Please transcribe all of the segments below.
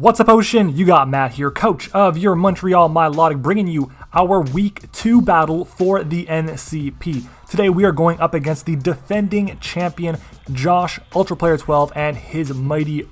What's up, Ocean? You got Matt here, coach of your Montreal Milotic, bringing you our Week 2 battle for the NCP. Today we are going up against the defending champion, Josh, Ultra Player 12, and his mighty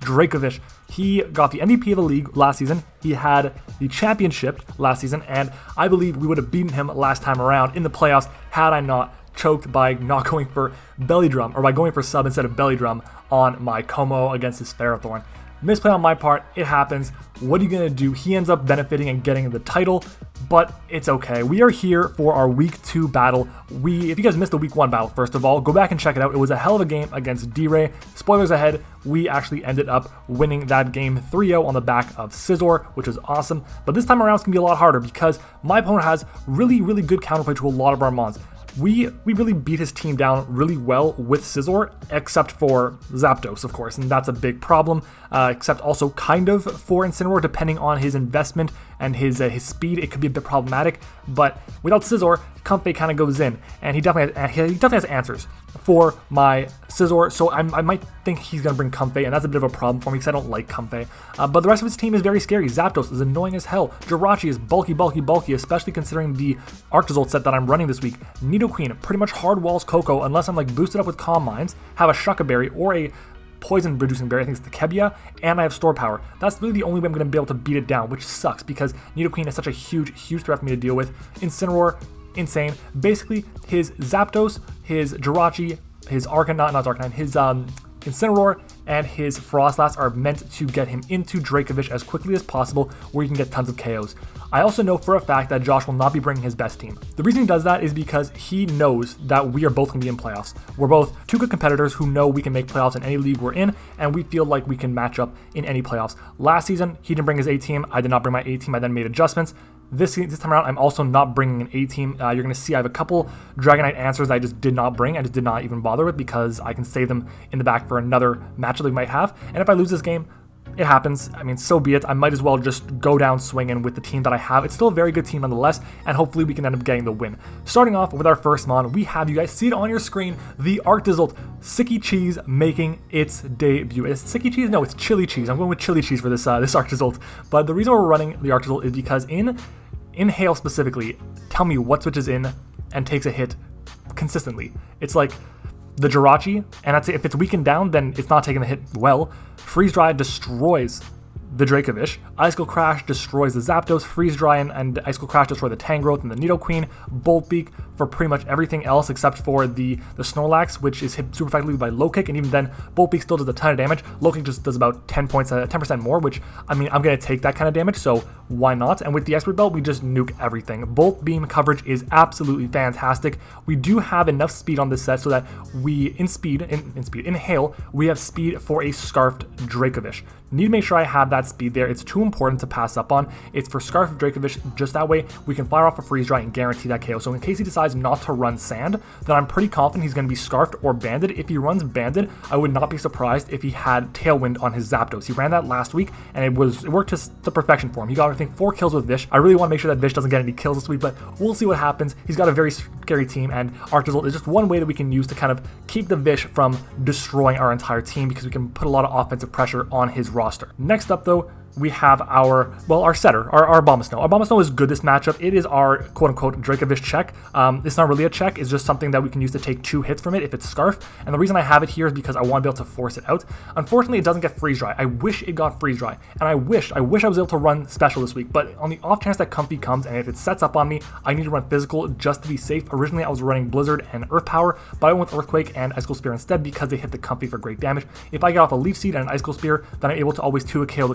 Dracovich. He got the MVP of the league last season, he had the championship last season, and I believe we would have beaten him last time around in the playoffs had I not choked by not going for belly drum, or by going for sub instead of belly drum on my Como against his Ferrothorn. Misplay on my part, it happens. What are you going to do? He ends up benefiting and getting the title, but it's okay. We are here for our Week 2 battle. If you guys missed the Week 1 battle, first of all, go back and check it out. It was a hell of a game against D-Ray. Spoilers ahead, we actually ended up winning that game 3-0 on the back of Scizor, which was awesome. But this time around, it's going to be a lot harder because my opponent has really good counterplay to a lot of our mons. We really beat his team down really well with Scizor, except for Zapdos, of course, and that's a big problem, except also kind of for Incineroar, depending on his investment and his speed. It could be a bit problematic, but without Scizor, Comfey kind of goes in, and he definitely has answers for my Scizor, so I might think he's going to bring Comfey, and that's a bit of a problem for me because I don't like Comfey. But the rest of his team is very scary. Zapdos is annoying as hell. Jirachi is bulky, especially considering the Arctozolt set that I'm running this week. Nidoqueen pretty much hard walls Coco unless I'm like boosted up with Calm Minds, have a Shucca Berry or a poison reducing berry, I think it's the Kebia, and I have store power. That's really the only way I'm going to be able to beat it down, which sucks because Nidoqueen is such a huge threat for me to deal with. Incineroar, insane. Basically, his Zapdos, his Jirachi, his his Incineroar, and his Frostlass are meant to get him into Dracovich as quickly as possible, where he can get tons of KOs. I also know for a fact that Josh will not be bringing his best team. The reason he does that is because he knows that we are both going to be in playoffs. We're both two good competitors who know we can make playoffs in any league we're in, and we feel like we can match up in any playoffs. Last season, he didn't bring his A team. I did not bring my A team. I then made adjustments. This time around, I'm also not bringing an A team. You're going to see I have a couple Dragonite answers that I just did not bring. I just did not even bother with because I can save them in the back for another matchup we might have. And if I lose this game, it happens. I mean, so be it. I might as well just go down swinging with the team that I have. It's still a very good team nonetheless, and hopefully we can end up getting the win. Starting off with our first mon, we have, you guys see it on your screen, the Arctozolt Sicky Cheese making its debut. Is it Sicky Cheese? No, it's Chili Cheese. I'm going with Chili Cheese for this Arctozolt. But the reason we're running the Arctozolt is because in Hail specifically, tell me what switches in and takes a hit consistently. It's like the Jirachi, and I'd say if it's weakened down, then it's not taking the hit well. Freeze Dry destroys the Dracovich. Icicle Crash destroys the Zapdos. Freeze Dry and Icicle Crash destroy the Tangrowth and the Nidoqueen. Bolt Beak for pretty much everything else except for the Snorlax, which is hit super effectively by Low Kick, and even then, Bolt Beak still does a ton of damage. Low Kick just does about 10% more, which, I mean, I'm going to take that kind of damage, so why not? And with the Expert Belt, we just nuke everything. Bolt Beam coverage is absolutely fantastic. We do have enough speed on this set so that we, in Hail, we have speed for a Scarfed Dracovich. Need to make sure I have that speed there. It's too important to pass up on. It's for Scarf Dracovich, just that way we can fire off a Freeze Dry and guarantee that KO. So in case he decides not to run Sand, then I'm pretty confident he's going to be Scarfed or Banded. If he runs Banded, I would not be surprised if he had Tailwind on his Zapdos. He ran that last week, and it worked to perfection for him. He got, I think, 4 kills with Vish. I really want to make sure that Vish doesn't get any kills this week, but we'll see what happens. He's got a very scary team, and Arctozolt is just one way that we can use to kind of keep the Vish from destroying our entire team, because we can put a lot of offensive pressure on his roster. Next up, though, we have our setter, our Abomasnow. Our Abomasnow is good this matchup. It is our quote-unquote Dracovich check. It's not really a check. It's just something that we can use to take 2 hits from it if it's Scarf. And the reason I have it here is because I want to be able to force it out. Unfortunately, it doesn't get Freeze Dry. I wish it got Freeze Dry. And I wish I was able to run Special this week. But on the off chance that Comfey comes, and if it sets up on me, I need to run Physical just to be safe. Originally, I was running Blizzard and Earth Power, but I went with Earthquake and Icicle Spear instead because they hit the Comfey for great damage. If I get off a Leaf Seed and an Icicle Spear, then I'm able to always 2 KO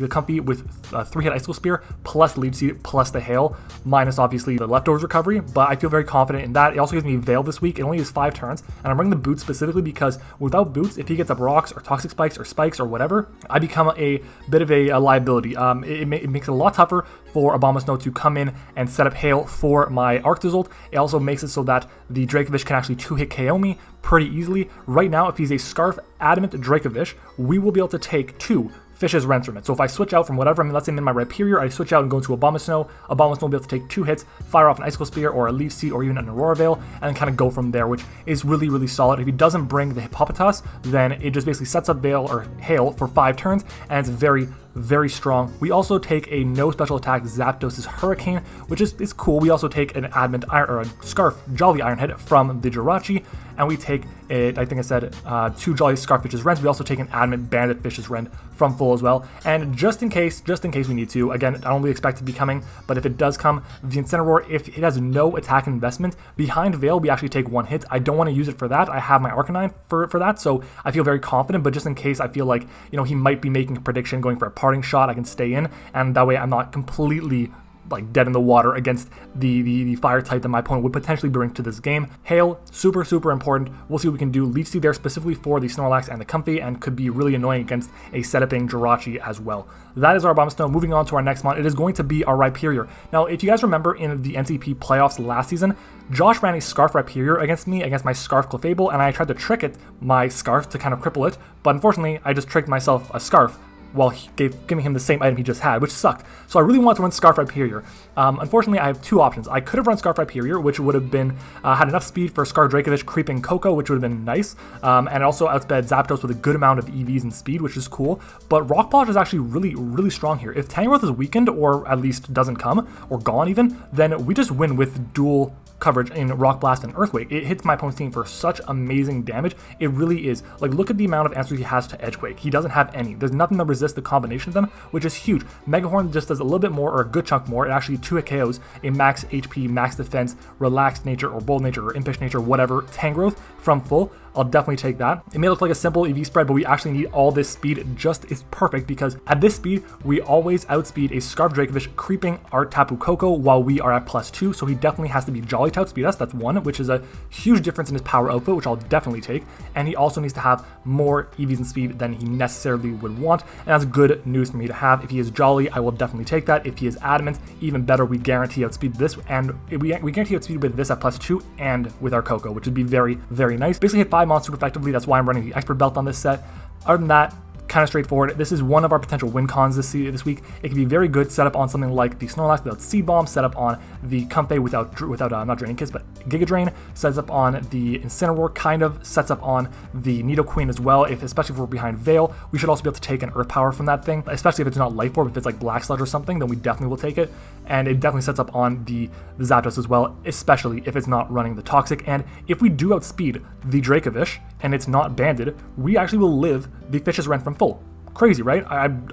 the Comfey with 3-hit Icicle Spear plus Leaf Seed plus the Hail, minus obviously the Leftovers recovery, but I feel very confident in that. It also gives me Veil this week. It only is 5 turns, and I'm running the Boots specifically because without Boots, if he gets up Rocks or Toxic Spikes or whatever, I become a bit of a liability. It makes it a lot tougher for Abomasnow to come in and set up Hail for my Arctozolt. It also makes it so that the Dracovich can actually 2-hit KO me pretty easily. Right now, if he's a Scarf Adamant Dracovich, we will be able to take 2 Fish's Rent from it. So if I switch out from whatever, let's say I'm in my Rhyperior, I switch out and go into Abomasnow. Abomasnow will be able to take 2 hits, fire off an Icicle Spear or a Leaf Seed or even an Aurora Veil, and then kind of go from there, which is really, really solid. If he doesn't bring the Hippopotas, then it just basically sets up Veil or Hail for 5 turns, and it's very, very strong. We also take a no special attack Zapdos' Hurricane, which is cool. We also take an Adamant Iron or a Scarf Jolly Ironhead from the Jirachi, and we take it, I think I said 2 Jolly Scarf Fish's Rent. We also take an Adamant Bandit Fish's Rent from full as well. And just in case we need to, again, I don't really expect it to be coming, but if it does come, the Incineroar, if it has no attack investment, behind Veil, we actually take 1 hit. I don't want to use it for that. I have my Arcanine for that, so I feel very confident, but just in case I feel like, you know, he might be making a prediction, going for a parting shot, I can stay in, and that way I'm not completely like dead in the water against the fire type that my opponent would potentially bring to this game. Hail, super, super important. We'll see what we can do. Leech Seed there specifically for the Snorlax and the Comfey, and could be really annoying against a setuping Jirachi as well. That is our Abomasnow. Moving on to our next mon, it is going to be our Rhyperior. Now, if you guys remember in the NCP playoffs last season, Josh ran a Scarf Rhyperior against me, against my Scarf Clefable, and I tried to trick it, my Scarf, to kind of cripple it, but unfortunately, I just tricked myself a Scarf while giving him the same item he just had, which sucked. So I really wanted to run Scarf Rhyperior. Unfortunately, I have 2 options. I could have run Scarf Rhyperior, which would have been had enough speed for Scar Dracovish creeping Coco, which would have been nice, and it also outsped Zapdos with a good amount of EVs and speed, which is cool. But Rock Polish is actually really, really strong here. If Tangrowth is weakened, or at least doesn't come, or gone even, then we just win with dual coverage in Rock Blast and Earthquake. It hits my opponent's team for such amazing damage. It really is. Like, look at the amount of answers he has to Edgequake. He doesn't have any. There's nothing that resists the combination of them, which is huge. Megahorn just does a little bit more, or a good chunk more. It actually 2-hit KOs a max HP, max defense, relaxed nature, or bold nature, or impish nature, whatever, Tangrowth from full. I'll definitely take that. It may look like a simple EV spread, but we actually need all this speed. Just is perfect, because at this speed, we always outspeed a Scarf Dracovish creeping our Tapu Koko while we are at +2, so he definitely has to be Jolly to outspeed us. That's 1, which is a huge difference in his power output, which I'll definitely take. And he also needs to have more EVs and speed than he necessarily would want, and that's good news for me to have. If he is Jolly, I will definitely take that. If he is Adamant, even better, we guarantee outspeed this, and we guarantee outspeed with this at +2 and with our Koko, which would be very, very nice. Basically hit 5 monsters effectively. That's why I'm running the Expert Belt on this set. Other than that, kind of straightforward. This is one of our potential win cons this week. It can be very good set up on something like the Snorlax without Seed Bomb, set up on the Comfey without not Draining Kiss, but Giga Drain, sets up on the Incineroar, kind of sets up on the Nidoqueen as well. Especially if we're behind Veil, we should also be able to take an Earth Power from that thing, especially if it's not Life Orb. If it's like Black Sludge or something, then we definitely will take it. And it definitely sets up on the Zapdos as well, especially if it's not running the Toxic. And if we do outspeed the Dracovish and it's not banded, we actually will live the Fish's Rent from full. Crazy, right?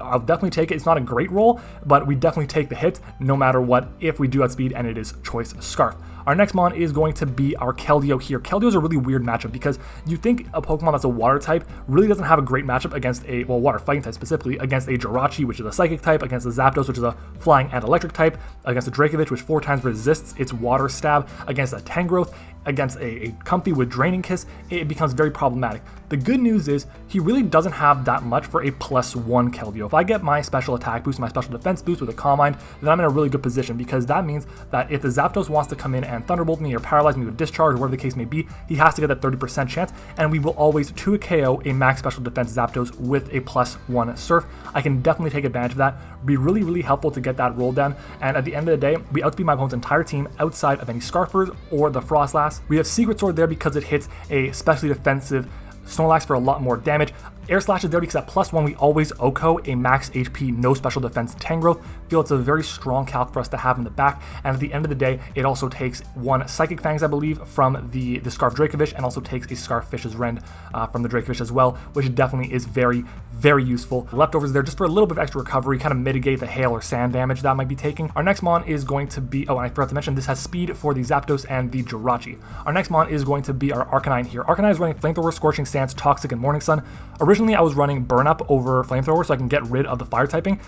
I'll definitely take it. It's not a great roll, but we definitely take the hit no matter what if we do outspeed and it is Choice Scarf. Our next mon is going to be our Keldeo here. Keldeo is a really weird matchup because you think a Pokemon that's a water type really doesn't have a great matchup against a, well, water fighting type specifically, against a Jirachi, which is a psychic type, against a Zapdos, which is a flying and electric type, against a Dracovish, which 4 times resists its water stab, against a Tangrowth, against a Comfey with Draining Kiss. It becomes very problematic. The good news is he really doesn't have that much for a +1 Keldeo. If I get my special attack boost, my special defense boost with a Calm Mind, then I'm in a really good position, because that means that if the Zapdos wants to come in and Thunderbolt me or paralyze me with Discharge, or whatever the case may be, he has to get that 30% chance, and we will always 2-KO a max special defense Zapdos with a +1 Surf. I can definitely take advantage of that. Be really, really helpful to get that roll down, and at the end of the day, we outspeed my opponent's entire team outside of any Scarfers or the Frostlass. We have Secret Sword there because it hits a specially defensive Snorlax for a lot more damage. Air Slash is there because at +1 we always OHKO a max HP, no special defense Tangrowth. Feel it's a very strong calc for us to have in the back, and at the end of the day, it also takes 1 Psychic Fangs, I believe, from the Scarf Dracovish, and also takes a Scarf Fish's Rend from the Dracovish as well, which definitely is very, very useful. Leftovers there just for a little bit of extra recovery, kind of mitigate the hail or sand damage that might be taking. Our next mon is going to be, oh, and I forgot to mention, this has speed for the Zapdos and the Jirachi. Our next mon is going to be our Arcanine here. Arcanine is running Flamethrower, Scorching Stance, Toxic, and Morning Sun. Originally, I was running Burn Up over Flamethrower so I can get rid of the fire typing.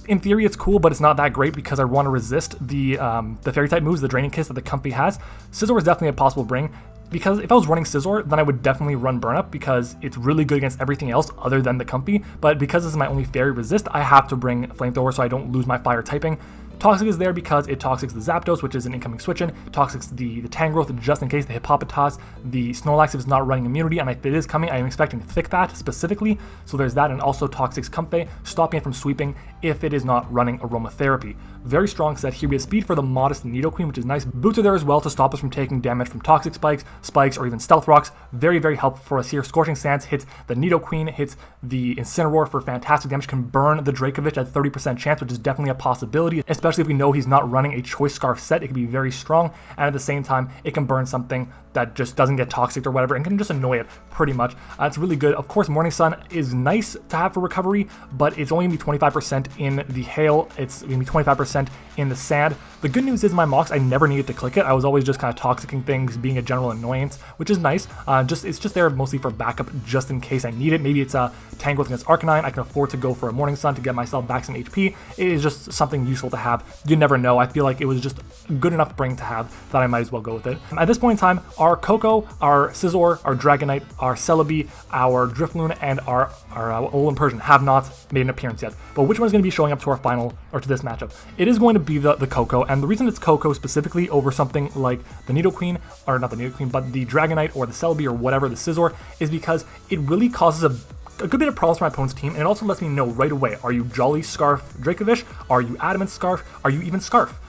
In theory, it's cool, but it's not that great because I want to resist the Fairy type moves, the Draining Kiss that the Comfey has. Scizor is definitely a possible bring, because if I was running Scizor, then I would definitely run Burn Up because it's really good against everything else other than the Comfey. But because this is my only Fairy resist, I have to bring Flamethrower so I don't lose my fire typing. Toxic is there because it toxics the Zapdos, which is an incoming switch-in, toxics the Tangrowth just in case, the Hippopotas, the Snorlax if it's not running immunity, and if it is coming, I am expecting Thick Fat specifically, so there's that, and also toxics Comfey, stopping it from sweeping if it is not running Aromatherapy. Very strong set here. We have speed for the modest Nidoqueen, which is nice. Boots are there as well to stop us from taking damage from toxic spikes, or even stealth rocks. Very, very helpful for us here. Scorching Sands hits the Nidoqueen, hits the Incineroar for fantastic damage, can burn the Dracovich at 30% chance, which is definitely a possibility, especially if we know he's not running a Choice Scarf set. It can be very strong, and at the same time, it can burn something that just doesn't get toxic or whatever, and can just annoy it pretty much. It's really good. Of course, Morning Sun is nice to have for recovery, but it's only going to be 25% in the hail. It's going to be 25% in the sand. The good news is my Mox, I never needed to click it. I was always just kind of toxicing things, being a general annoyance, which is nice. It's just there mostly for backup, just in case I need it. Maybe it's a Tangrowth against Arcanine. I can afford to go for a Morning Sun to get myself back some HP. It is just something useful to have. You never know. I feel like it was just good enough bring to have that I might as well go with it. At this point in time, our Koko, our Scizor, our Dragonite, our Celebi, our Drifloon, and our Alolan Persian have not made an appearance yet. But which one is going to be showing up to our final, or to this matchup? It is going to be the Koko, and the reason it's Koko specifically over something like the Nidoqueen, or not the Nidoqueen, but the Dragonite or the Celebi or whatever, the Scizor, is because it really causes a good bit of problems for my opponent's team, and it also lets me know right away, are you Jolly Scarf Dracovish? Are you Adamant Scarf? Are you even Scarf?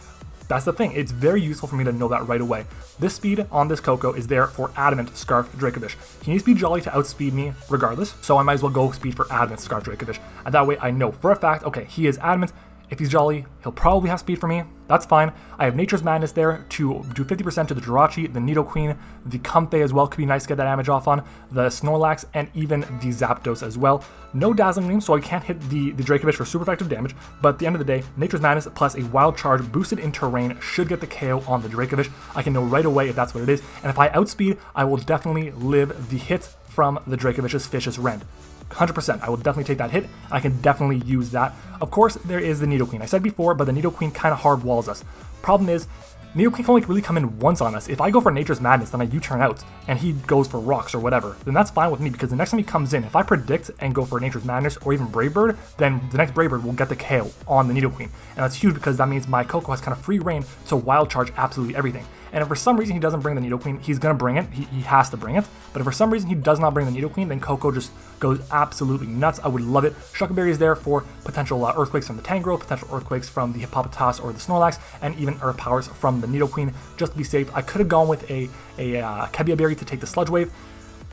That's the thing, it's very useful for me to know that right away. This speed on this Koko is there for Adamant Scarf Dracovish. He needs to be Jolly to outspeed me regardless, so I might as well go speed for Adamant Scarf Dracovish. And that way I know for a fact, okay, he is Adamant. If he's Jolly, he'll probably have speed for me. That's fine. I have Nature's Madness there to do 50% to the Jirachi, the Nidoqueen, the Comfey as well could be nice to get that damage off on, the Snorlax, and even the Zapdos as well. No Dazzling Gleam, so I can't hit the Dracovish for super effective damage, but at the end of the day, Nature's Madness plus a Wild Charge boosted in terrain should get the KO on the Dracovish. I can know right away if that's what it is, and if I outspeed, I will definitely live the hit from the Dracovish's Vicious Rend. 100%, I will definitely take that hit. I can definitely use that. Of course, there is the Nidoqueen. I said before, but the Nidoqueen kind of hard walls us. Problem is, Nidoqueen can only really come in once on us. If I go for Nature's Madness, then I U-turn out, and he goes for rocks or whatever, then that's fine with me, because the next time he comes in, if I predict and go for Nature's Madness or even Brave Bird, then the next Brave Bird will get the KO on the Nidoqueen. And that's huge because that means my Koko has kind of free reign to Wild Charge absolutely everything. And if for some reason he doesn't bring the Nidoqueen, he's going to bring it. He has to bring it. But if for some reason he does not bring the Nidoqueen, then Koko just goes absolutely nuts. I would love it. Shuckleberry is there for potential Earthquakes from the Tangrowth, potential Earthquakes from the Hippopotas or the Snorlax, and even Earth Powers from the Nidoqueen, just to be safe. I could have gone with a Kebia Berry to take the Sludge Wave,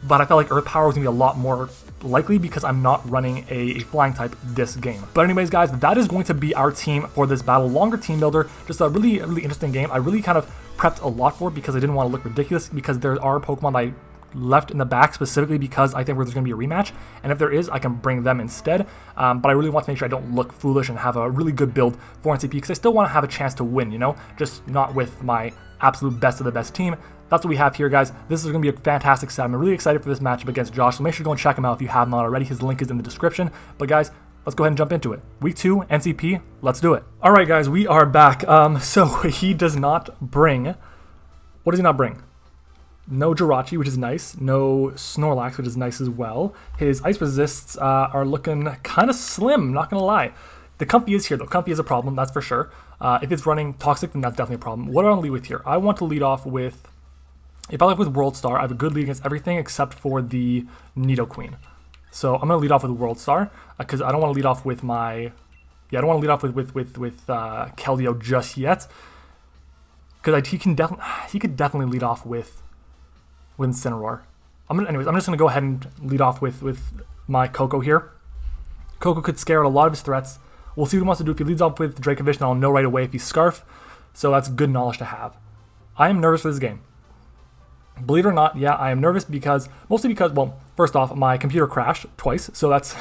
but I felt like Earth Power was going to be a lot more likely because I'm not running a flying type this game. But anyways, guys, that is going to be our team for this battle. Longer team builder, just a really interesting game. I really kind of prepped a lot for it because I didn't want to look ridiculous, because there are Pokemon that I left in the back specifically because I think there's going to be a rematch, and if there is, I can bring them instead. But I really want to make sure I don't look foolish and have a really good build for NCP, because I still want to have a chance to win, you know, just not with my absolute best of the best team. That's what we have here, guys. This is going to be a fantastic set. I'm really excited for this matchup against Josh, so make sure to go and check him out if you have not already. His link is in the description. But guys, let's go ahead and jump into it. Week 2, NCP, let's do it. All right, guys, we are back. So he does not bring... What does he not bring? No Jirachi, which is nice. No Snorlax, which is nice as well. His ice resists are looking kind of slim, not going to lie. The Comfey is here, though. Comfey is a problem, that's for sure. If it's running Toxic, then that's definitely a problem. What do I want to lead with here? I want to lead off with... If I lead with World Star, I have a good lead against everything except for the Nidoqueen. So I'm going to lead off with World Star, because I don't want to lead off with my... Yeah, I don't want to lead off with Keldeo just yet. Because he could definitely lead off with Incineroar. Anyways, I'm just going to go ahead and lead off with my Koko here. Koko could scare out a lot of his threats. We'll see what he wants to do. If he leads off with Dracovish, then I'll know right away if he's Scarf. So that's good knowledge to have. I am nervous for this game. Believe it or not, yeah, I am nervous mostly because, well, first off, my computer crashed twice, so that's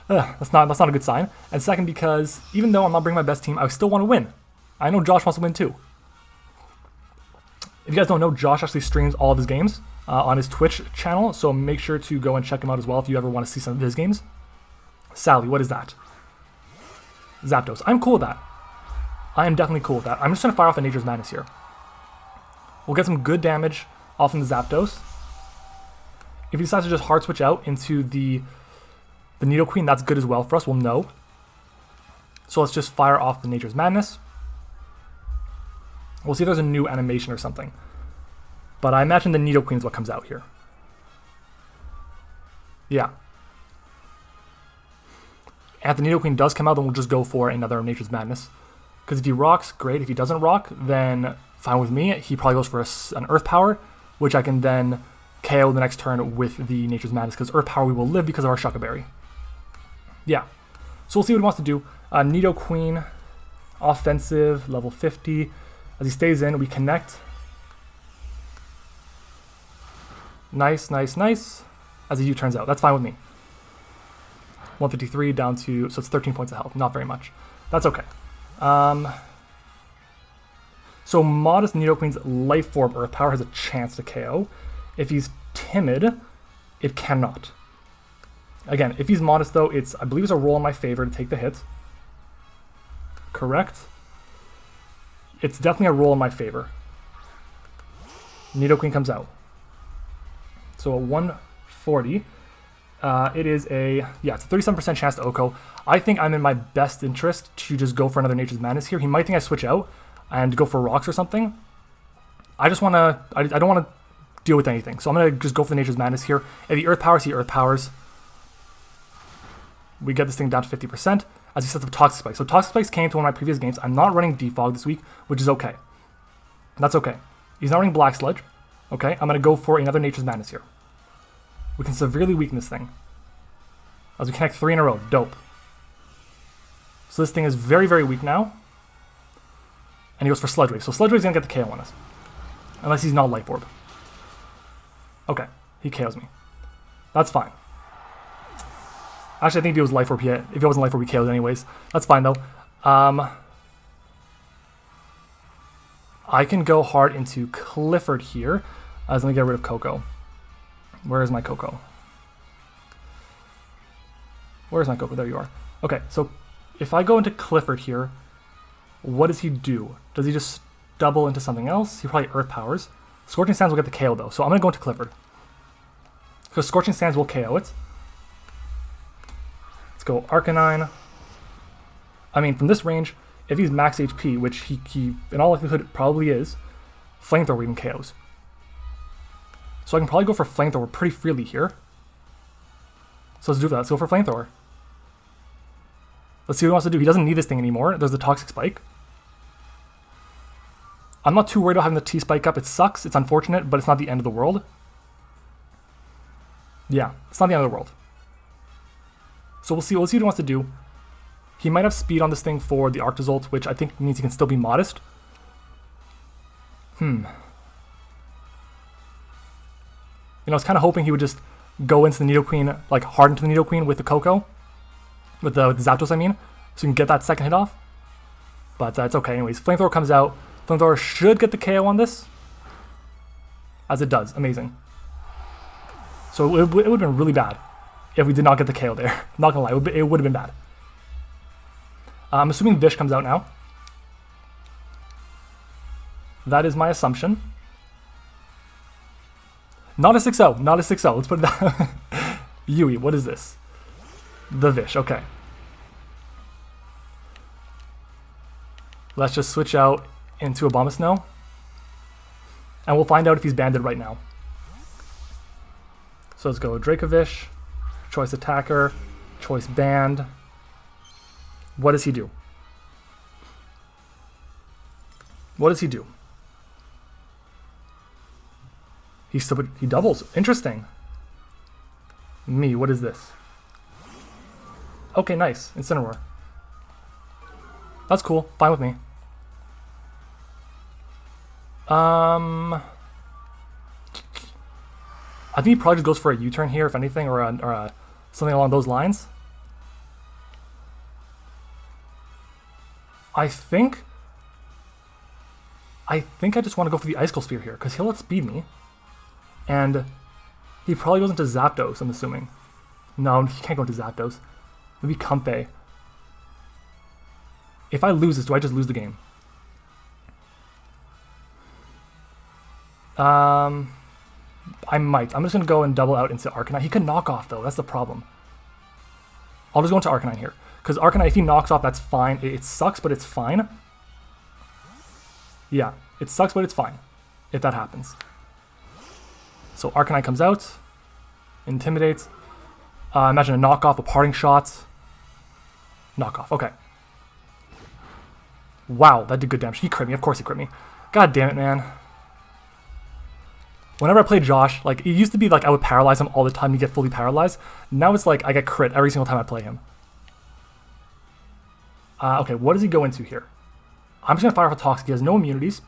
not a good sign. And second, because even though I'm not bringing my best team, I still want to win. I know Josh wants to win too. If you guys don't know, Josh actually streams all of his games on his Twitch channel, so make sure to go and check him out as well if you ever want to see some of his games. Sally, what is that? Zapdos. I'm cool with that. I am definitely cool with that. I'm just going to fire off a Nature's Madness here. We'll get some good damage off from the Zapdos. If he decides to just hard switch out into the Nidoqueen, that's good as well for us. We'll know. So let's just fire off the Nature's Madness. We'll see if there's a new animation or something. But I imagine the Nidoqueen is what comes out here. Yeah. And if the Nidoqueen does come out, then we'll just go for another Nature's Madness. Because if he rocks, great. If he doesn't rock, then fine with me. He probably goes for an Earth Power, which I can then KO the next turn with the Nature's Madness. Because Earth Power we will live because of our Shuckle Berry. Yeah. So we'll see what he wants to do. Nidoqueen, offensive, level 50. As he stays in, we connect. Nice, nice, nice. As the U turns out. That's fine with me. 153 down to, so it's 13 points of health. Not very much. That's okay. So Modest Nidoqueen's Life Orb Earth Power has a chance to KO. If he's timid, it cannot. Again, if he's modest though, I believe it's a roll in my favor to take the hit. Correct? It's definitely a roll in my favor. Nidoqueen comes out. So a 140. It is it's a 37% chance to OHKO. I think I'm in my best interest to just go for another Nature's Madness here. He might think I switch out and go for rocks or something. I just want to, I don't want to deal with anything. So I'm going to just go for the Nature's Madness here. If he Earth Powers, he Earth Powers. We get this thing down to 50% as he sets up Toxic Spike. So Toxic Spikes came to one of my previous games. I'm not running Defog this week, which is okay. That's okay. He's not running Black Sludge. Okay, I'm going to go for another Nature's Madness here. We can severely weaken this thing. As we connect 3 in a row. Dope. So this thing is very, very weak now. And he goes for Sludge Wave. So Sludge Wave's going to get the KO on us. Unless he's not Life Orb. Okay, he KOs me. That's fine. Actually, I think if he was Life Orb, if he wasn't Life Orb, he KO'd anyways. That's fine, though. I can go hard into Clifford here. Let me get rid of Coco. Where is my Coco? Where's my Coco? There you are. Okay, so if I go into Clifford here, what does he do? Does he just double into something else? He probably Earth Powers. Scorching Sands will get the KO, though. So I'm going to go into Clifford. Because Scorching Sands will KO it. Let's go Arcanine. I mean, from this range, if he's max HP, which he in all likelihood probably is, Flamethrower even KOs. So I can probably go for Flamethrower pretty freely here. So let's do that. Let's go for Flamethrower. Let's see what he wants to do. He doesn't need this thing anymore. There's the Toxic Spike. I'm not too worried about having the T-Spike up. It sucks. It's unfortunate, but it's not the end of the world. Yeah, it's not the end of the world. So we'll see what he wants to do. He might have speed on this thing for the Arctozolt, which I think means he can still be modest. You know, I was kind of hoping he would just go into the Nidoqueen, like hard into the Nidoqueen with the Coco. With the Zapdos, I mean. So you can get that second hit off. But it's okay anyways. Flamethrower comes out. Flamethrower should get the KO on this. As it does. Amazing. So it would have been really bad if we did not get the KO there. Not gonna lie, it would have been bad. I'm assuming Vish comes out now. That is my assumption. Not a 6-0, not a 6-0. Let's put it down. Yui, what is this? The Vish, okay. Let's just switch out into Abomasnow. And we'll find out if he's banded right now. So let's go Dracovish, choice attacker, choice band. What does he do? What does he do? He doubles. Interesting. Me, what is this? Okay, nice. Incineroar. That's cool. Fine with me. I think he probably just goes for a U-turn here, if anything, or something along those lines. I think I just want to go for the Icicle Spear here, because he'll outspeed me. And he probably goes into Zapdos, I'm assuming. No, he can't go into Zapdos. Maybe Comfey. If I lose this, do I just lose the game? I might. I'm just going to go and double out into Arcanine. He could knock off, though. That's the problem. I'll just go into Arcanine here. Because Arcanine, if he knocks off, that's fine. It sucks, but it's fine. Yeah, it sucks, but it's fine if that happens. So Arcanine comes out, intimidates. Imagine a knockoff, a parting shot. Knockoff, okay. Wow, that did good damage. He crit me, of course he crit me. God damn it, man. Whenever I play Josh, like, it used to be like I would paralyze him all the time, he'd get fully paralyzed. Now it's like I get crit every single time I play him. Okay, what does he go into here? I'm just going to fire off a Toxic. He has no immunities.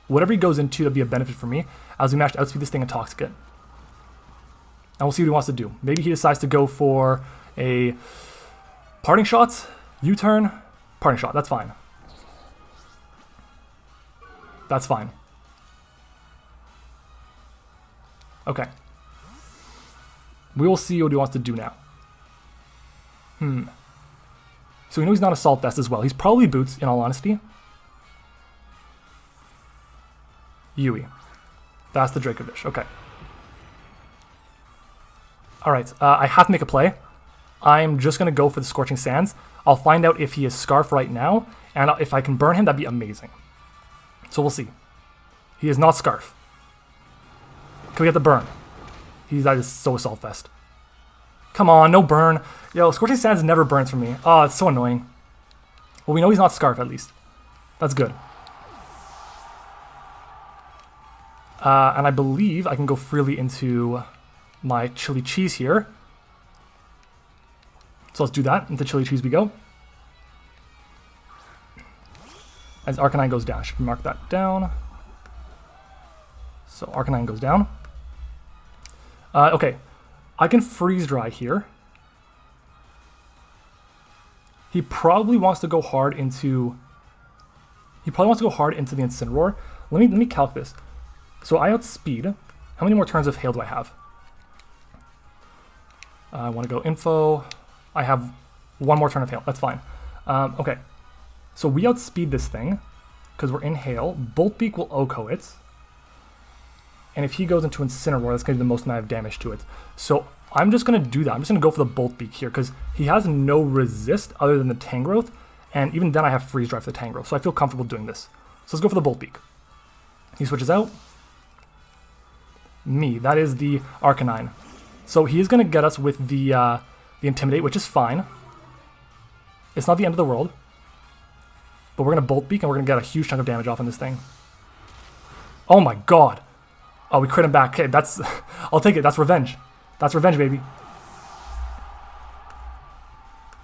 Whatever he goes into, that'd be a benefit for me, as we managed to outspeed this thing and Toxic it. And we'll see what he wants to do. Maybe he decides to go for a parting shot, U-turn, parting shot. That's fine. That's fine. Okay. We will see what he wants to do now. So we know he's not Assault Vest as well. He's probably Boots, in all honesty. Yui. That's the Dracovish. Okay. Alright, I have to make a play. I'm just going to go for the Scorching Sands. I'll find out if he is Scarf right now, and if I can burn him, that'd be amazing. So we'll see. He is not Scarf. Can we get the burn? That is so Assault Vest. Come on, no burn. Yo, Scorching Sands never burns for me. Oh, it's so annoying. Well, we know he's not Scarf at least. That's good. And I believe I can go freely into my Chili Cheese here. So let's do that. Into Chili Cheese we go. As Arcanine goes down. I should mark that down. So Arcanine goes down. Okay. I can Freeze Dry here. He probably wants to go hard into... the Incineroar. Let me calc this. So I outspeed. How many more turns of Hail do I have? I want to go Info. I have one more turn of Hail. That's fine. Okay. So we outspeed this thing because we're in Hail. Bolt Beak will OHKO it. And if he goes into Incineroar, that's going to be the most amount of damage to it. So I'm just going to do that. I'm just going to go for the Bolt Beak here because he has no resist other than the Tangrowth. And even then I have Freeze Dry for the Tangrowth. So I feel comfortable doing this. So let's go for the Bolt Beak. He switches out. Me. That is the Arcanine. So he is going to get us with the Intimidate, which is fine. It's not the end of the world. But we're going to Bolt Beak and we're going to get a huge chunk of damage off on this thing. Oh my god. Oh, we crit him back. Okay, that's... I'll take it. That's revenge. That's revenge, baby.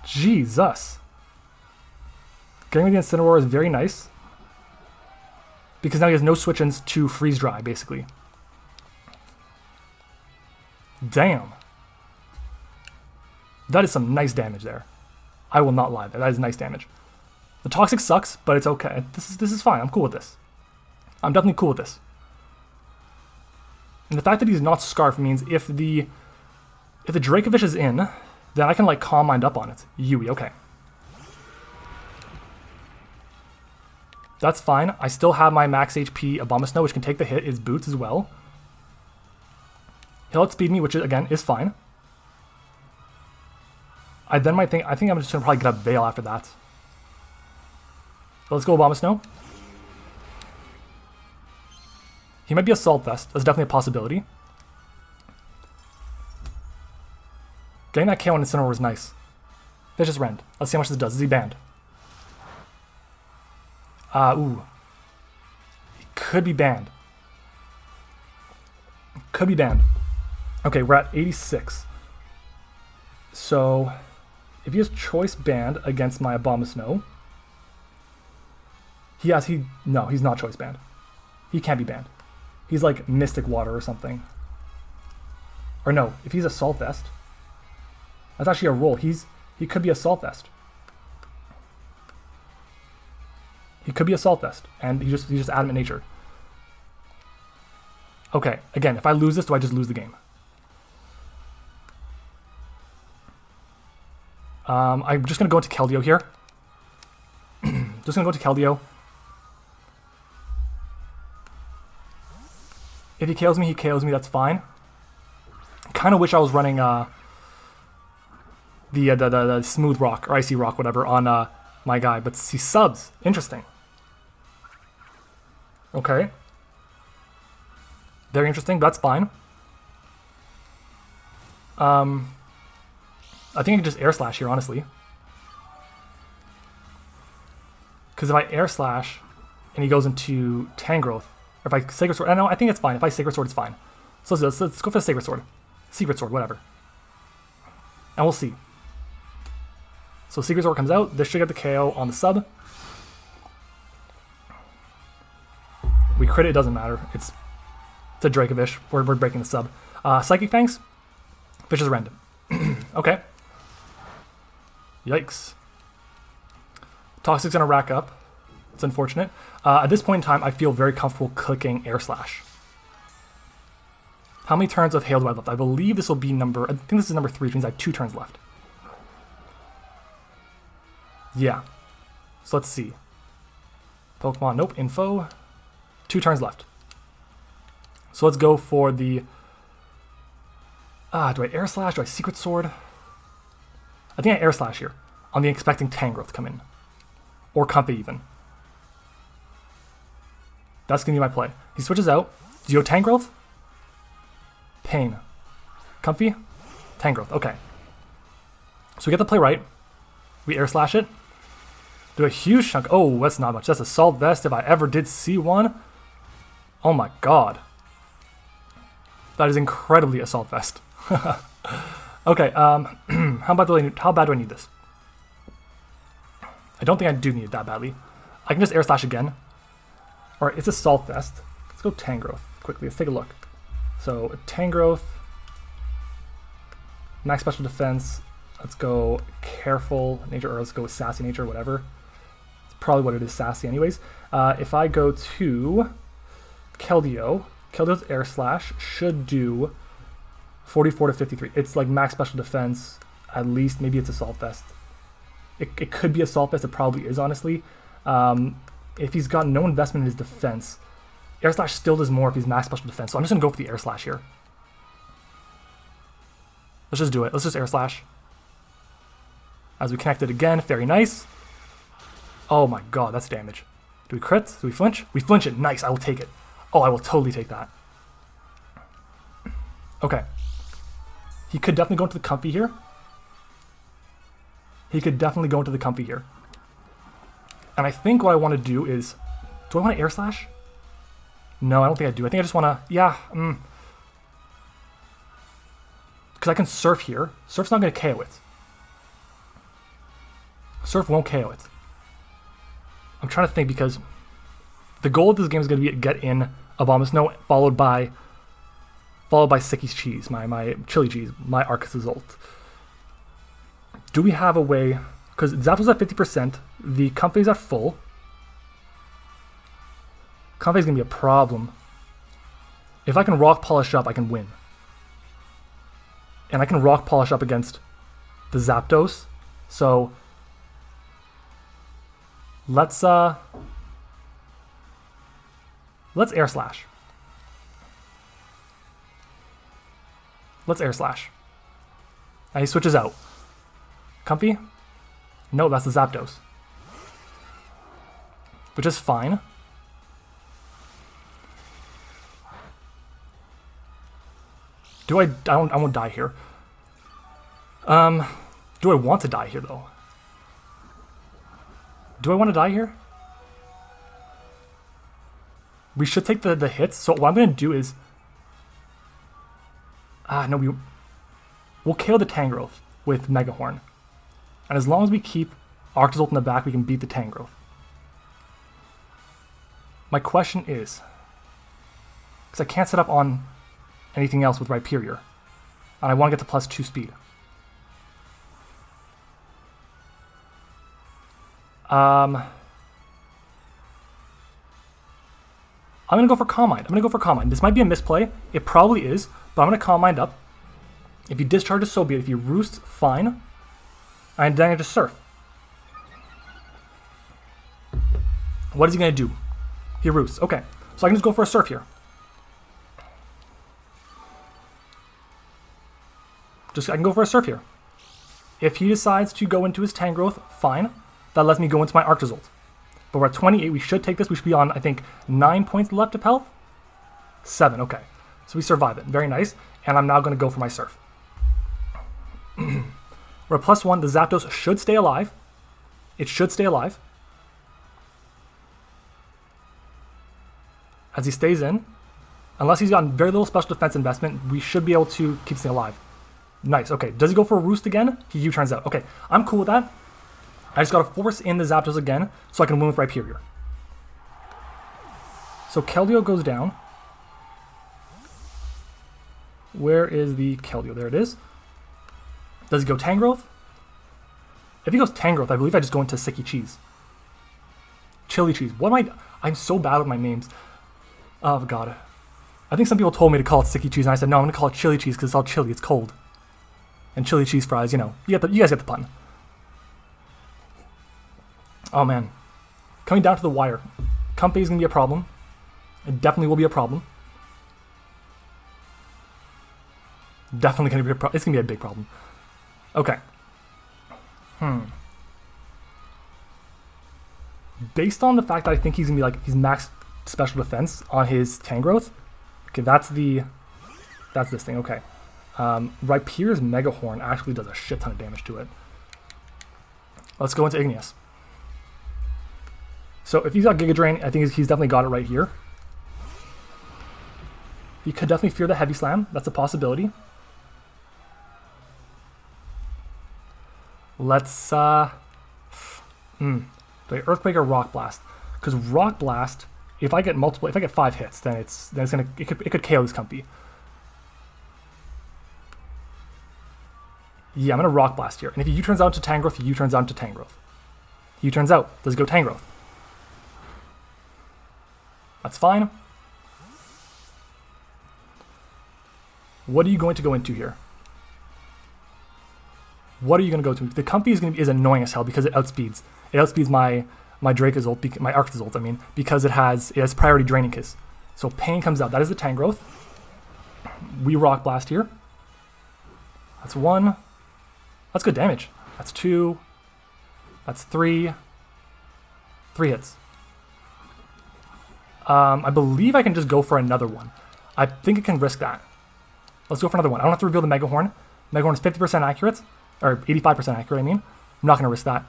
Jesus. Getting rid of the Incineroar is very nice. Because now he has no switch-ins to Freeze Dry, basically. Damn. That is some nice damage there. I will not lie there. That is nice damage. The Toxic sucks, but it's okay. This is fine. I'm cool with this. I'm definitely cool with this. And the fact that he's not Scarf means if the Dracovish is in, then I can like Calm Mind up on it. Yui, okay. That's fine. I still have my max HP Abomasnow, which can take the hit. His Boots as well. He'll outspeed me, which again is fine. I think I'm just gonna probably get a Veil after that. So let's go Abomasnow. He might be Assault Vest. That's definitely a possibility. Getting that KO on Incineroar was nice. Vicious Rend. Let's see how much this does. Is he banned? Ooh. He could be banned. Could be banned. Okay, we're at 86. So, if he has Choice banned against my Abomasnow... No, he's not Choice banned. He can't be banned. He's like Mystic Water or something. Or no, if he's Assault Vest, that's actually a roll. He could be Assault Vest. He could be Assault Vest, and he's just Adamant Nature. Okay, again, if I lose this, do I just lose the game? I'm just gonna go into Keldeo here. Just gonna go to Keldeo. If he KOs me, he KOs me, that's fine. Kind of wish I was running the Smooth Rock, or Icy Rock, whatever, on my guy, but he subs. Interesting. Okay. Very interesting, but that's fine. I think I can just air slash here, honestly. Because if I air slash and he goes into Tangrowth, or if I Sacred Sword, I think it's fine. If I Sacred Sword, it's fine. So let's go for the Sacred Sword. Secret Sword, whatever. And we'll see. So Secret Sword comes out. This should get the KO on the sub. We crit it, doesn't matter. It's a Dracovish. We're breaking the sub. Psychic Fangs. Vicious Rend. Okay. Yikes. Toxic's gonna rack up. It's unfortunate. At this point in time, I feel very comfortable clicking Air Slash. How many turns of Hail do I have left? I believe this will be number... I think this is number 3, which means I have 2 turns left. Yeah. So let's see. Pokemon, nope. Info. 2 turns left. So let's go for the... do I Air Slash? Do I Secret Sword? I think I Air Slash here. On the expecting Tangrowth to come in. Or Comfy even. That's going to be my play. He switches out. Do you go Tangrowth? Pain. Comfy? Tangrowth. Okay. So we get the play right. We Air Slash it. Do a huge chunk. Oh, that's not much. That's Assault Vest if I ever did see one. Oh my god. That is incredibly Assault Vest. Okay, how bad do I need this? I don't think I do need it that badly. I can just Air Slash again. Alright, it's Assault Vest. Let's go Tangrowth quickly. Let's take a look. So, Tangrowth. Max Special Defense. Let's go Careful Nature, or let's go with Sassy Nature, whatever. It's probably what it is, Sassy anyways. If I go to Keldeo, Keldeo's Air Slash should do 44 to 53. It's like max special defense, at least. Maybe it's Assault Vest. It could be Assault Vest. It probably is, honestly. If he's got no investment in his defense, Air Slash still does more if he's max special defense. So I'm just going to go for the Air Slash here. Let's just do it. Let's just Air Slash. As we connect it again. Very nice. Oh my god, that's damage. Do we crit? Do we flinch? We flinch it. Nice. I will take it. Oh, I will totally take that. Okay. He could definitely go into the Comfy here. He could definitely go into the Comfy here. And I think what I want to do is... Do I want to Air Slash? No, I don't think I do. I think I just want to... Yeah. Because I can Surf here. Surf's not going to KO it. Surf won't KO it. I'm trying to think because... The goal of this game is going to be to get in Abomasnow, followed by Sicky's Cheese, my Chili Cheese, my Arctozolt. Do we have a way... Because Zapdos at 50%, the Comfy's at full. Comfy's going to be a problem. If I can Rock Polish up, I can win. And I can Rock Polish up against the Zapdos. So... Let's Air Slash. Let's Air Slash. And he switches out. Comfy? No, that's the Zapdos. Which is fine. I won't die here. Do I want to die here though? Do I want to die here? We should take the hits. So what I'm going to do is... no, we'll KO the Tangrowth with Mega Horn. And as long as we keep Arctozolt in the back, we can beat the Tangrowth. My question is... Because I can't set up on anything else with Rhyperior. And I want to get to +2 speed. I'm going to go for Calm Mind. This might be a misplay. It probably is, but I'm going to Calm Mind up. If he discharges, so be it. If he roosts, fine. And then I just Surf. What is he going to do? He roosts. Okay, so I can just go for a Surf here. I can go for a Surf here. If he decides to go into his Tangrowth, fine. That lets me go into my Arctozolt. But we're at 28. We should take this. We should be on, I think, 9 points left of health. 7. Okay. So we survive it. Very nice. And I'm now going to go for my Surf. We're at +1. The Zapdos should stay alive. It should stay alive. As he stays in. Unless he's gotten very little special defense investment, we should be able to keep staying alive. Nice. Okay. Does he go for a Roost again? He U-turns out. Okay. I'm cool with that. I just got to force in the Zapdos again so I can win with Rhyperior. So Keldeo goes down. Where is the Keldeo? There it is. Does he go Tangrowth? If he goes Tangrowth, I believe I just go into Sicky Cheese. Chili Cheese. What am I... I'm so bad with my names. Oh, God. I think some people told me to call it Sicky Cheese, and I said, no, I'm going to call it Chili Cheese because it's all chili. It's cold. And chili cheese fries, you know. You guys get the pun. Oh, man. Coming down to the wire. Comfey is going to be a problem. It definitely will be a problem. Definitely going to be a problem. It's going to be a big problem. Okay. Based on the fact that I think he's going to be like, he's max special defense on his Tangrowth. Okay, that's this thing. Okay. Rhyperior's Mega Horn actually does a shit ton of damage to it. Let's go into Igneous. So if he's got Giga Drain, I think he's definitely got it right here. He could definitely fear the Heavy Slam. That's a possibility. Let's, do I Earthquake or Rock Blast? Because Rock Blast, if I get 5 hits, then it could KO this Comfey. Yeah, I'm gonna Rock Blast here. And if he U-turns out to Tangrowth, he U-turns out to Tangrowth. He U-turns out. Does he go Tangrowth? That's fine. What are you going to go into here? What are you going to go to? The Comfey is annoying as hell because it outspeeds. It outspeeds my Dracozolt, my Arctozolt, I mean, because it has priority Draining Kiss. So Pain comes out. That is the Tangrowth. We Rock Blast here. That's 1. That's good damage. That's 2. That's 3. 3 hits. I believe I can just go for another one. I think I can risk that. Let's go for another one. I don't have to reveal the Mega Horn. Mega Horn is 50% accurate. Or 85% accurate, I mean. I'm not going to risk that.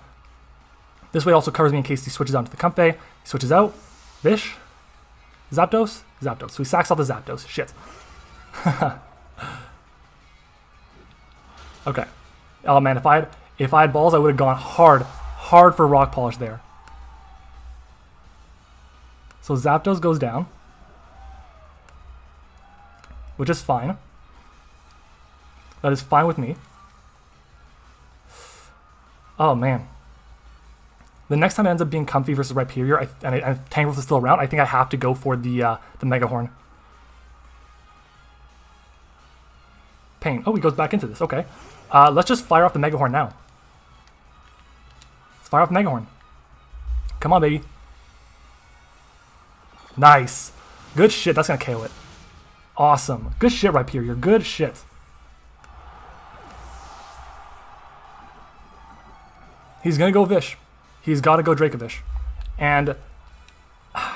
This way also covers me in case he switches out to the Comfey. He switches out. Vish. Zapdos. Zapdos. So he sacks all the Zapdos. Shit. Okay. Oh man, if I had balls, I would have gone hard for Rock Polish there. So Zapdos goes down, which is fine. That is fine with me. Oh man. The next time it ends up being Comfey versus Rhyperior, and Tangrowth is still around, I think I have to go for the Mega Horn. Pain. Oh, he goes back into this. Okay. Let's just fire off the Mega Horn now. Let's fire off the Mega Horn. Come on, baby. Nice. Good shit. That's going to KO it. Awesome. Good shit, Rhyperior. Good shit. He's going to go Vish. He's got to go Dracovish. And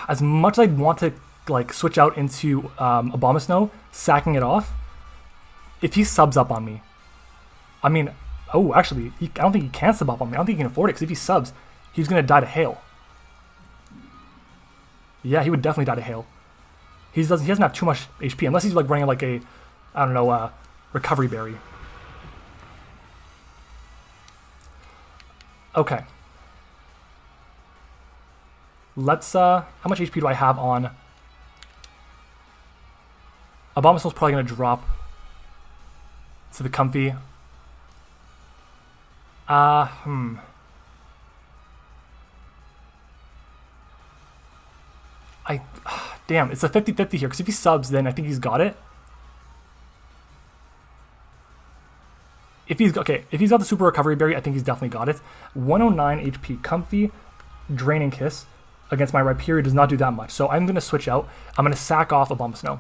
as much as I want to like switch out into Abomasnow, sacking it off, if he subs up on me, I mean, oh, actually, I don't think he can sub up on me. I don't think he can afford it, because if he subs, he's going to die to Hail. Yeah, he would definitely die to Hail. He doesn't have too much HP, unless he's like running like a, I don't know, Recovery Berry. Okay. Let's, how much HP do I have on? Abomasnow's probably going to drop to the Comfey. Damn, it's a 50-50 here, because if he subs, then I think he's got it. If he's got the Super Recovery Berry, I think he's definitely got it. 109 HP Comfey, Draining Kiss against my Rhyperior does not do that much. So I'm going to switch out. I'm going to sack off Abomasnow.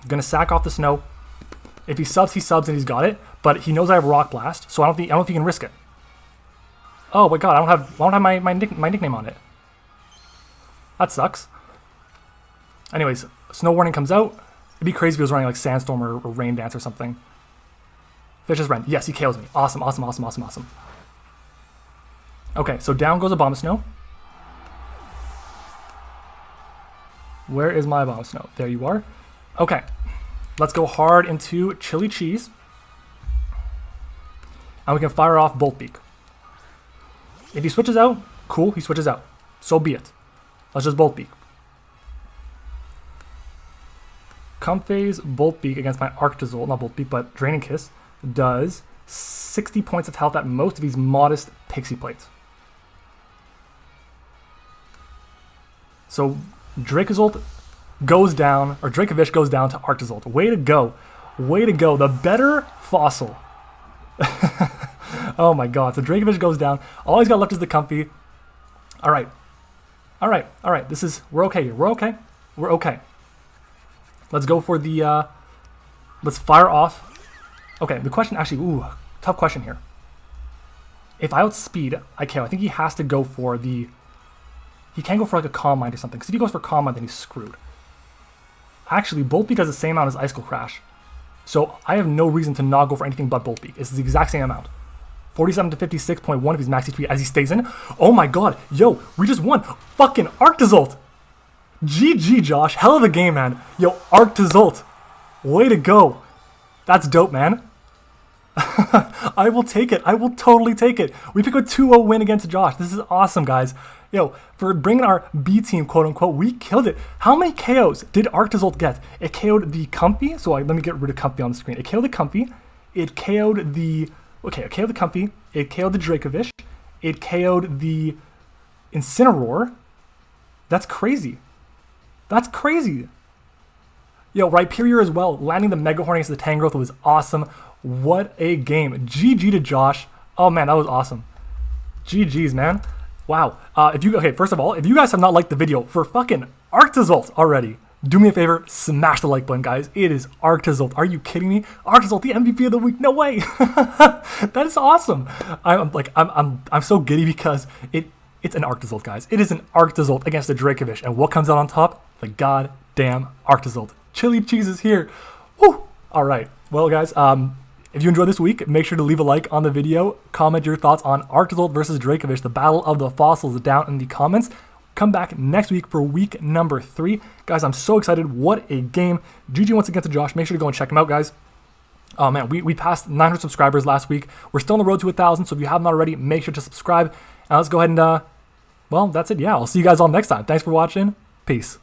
I'm going to sack off the Snow. If he subs and he's got it. But he knows I have Rock Blast, so I don't think he can risk it. Oh my god, I don't have my nickname on it. That sucks. Anyways, Snow Warning comes out. It'd be crazy if he was running like Sandstorm or Rain Dance or something. Vicious Rend. Yes, he KOs me. Awesome, awesome, awesome, awesome, awesome. Okay, so down goes Abomasnow. Where is my Abomasnow? There you are. Okay, let's go hard into Chili Cheese. And we can fire off Bolt Beak. If he switches out, cool, he switches out. So be it. Let's just Bolt Beak. Comphase Bolt Beak against my Arctozolt, not Bolt Beak, but Draining Kiss, does 60 points of health at most of these modest Pixie Plates. So Dracozolt goes down, or Dracovish goes down to Arctozolt. Way to go. Way to go. The better fossil. Oh my god. So Dracovish goes down. All he's got left is the Comfy. Alright. Alright. Alright. This is... We're okay here. We're okay. We're okay. Let's go for the... let's fire off. Okay, the question actually... Ooh, tough question here. If I outspeed IKO, I think he has to go for the... He can't go for like a Calm Mind or something. Because if he goes for Calm Mind, then he's screwed. Actually, Bolt Beak does the same amount as Icicle Crash. So I have no reason to not go for anything but Bolt Beak. It's the exact same amount. 47 to 56.1 of his max HP as he stays in. Oh my god. Yo, we just won. Fucking Arctozolt. GG, Josh. Hell of a game, man. Yo, Arctozolt. Way to go. That's dope, man. I will take it. I will totally take it. We pick a 2-0 win against Josh. This is awesome, guys. Yo, for bringing our B team, quote unquote, we killed it. How many KOs did Arctozolt get? It KO'd the Comfy. So let me get rid of Comfy on the screen. It KO'd the Comfy. It KO'd the... Okay, it KO'd the Comfy. It KO'd the Dracovish. It KO'd the Incineroar. That's crazy. That's crazy. Yo, Rhyperior as well. Landing the Mega Horn against the Tangrowth was awesome. What a game. GG to Josh. Oh man, that was awesome. GG's, man. Wow. Okay, first of all, if you guys have not liked the video for fucking Arctozolt already, do me a favor, smash the like button, guys. It is Arctozolt. Are you kidding me? Arctozolt, the MVP of the week. No way. That is awesome. I'm so giddy because it's an Arctozolt, guys. It is an Arctozolt against the Dracovish. And what comes out on top? The goddamn Arctozolt. Chili Cheese is here. Woo! All right. Well, guys, if you enjoyed this week, make sure to leave a like on the video. Comment your thoughts on Arctozolt versus Dracovish, the battle of the fossils, down in the comments. Come back next week for week number 3. Guys, I'm so excited. What a game. GG once again to Josh. Make sure to go and check him out, guys. Oh, man, we passed 900 subscribers last week. We're still on the road to 1,000, so if you haven't already, make sure to subscribe. And let's go ahead and, well, that's it. Yeah, I'll see you guys all next time. Thanks for watching. Peace.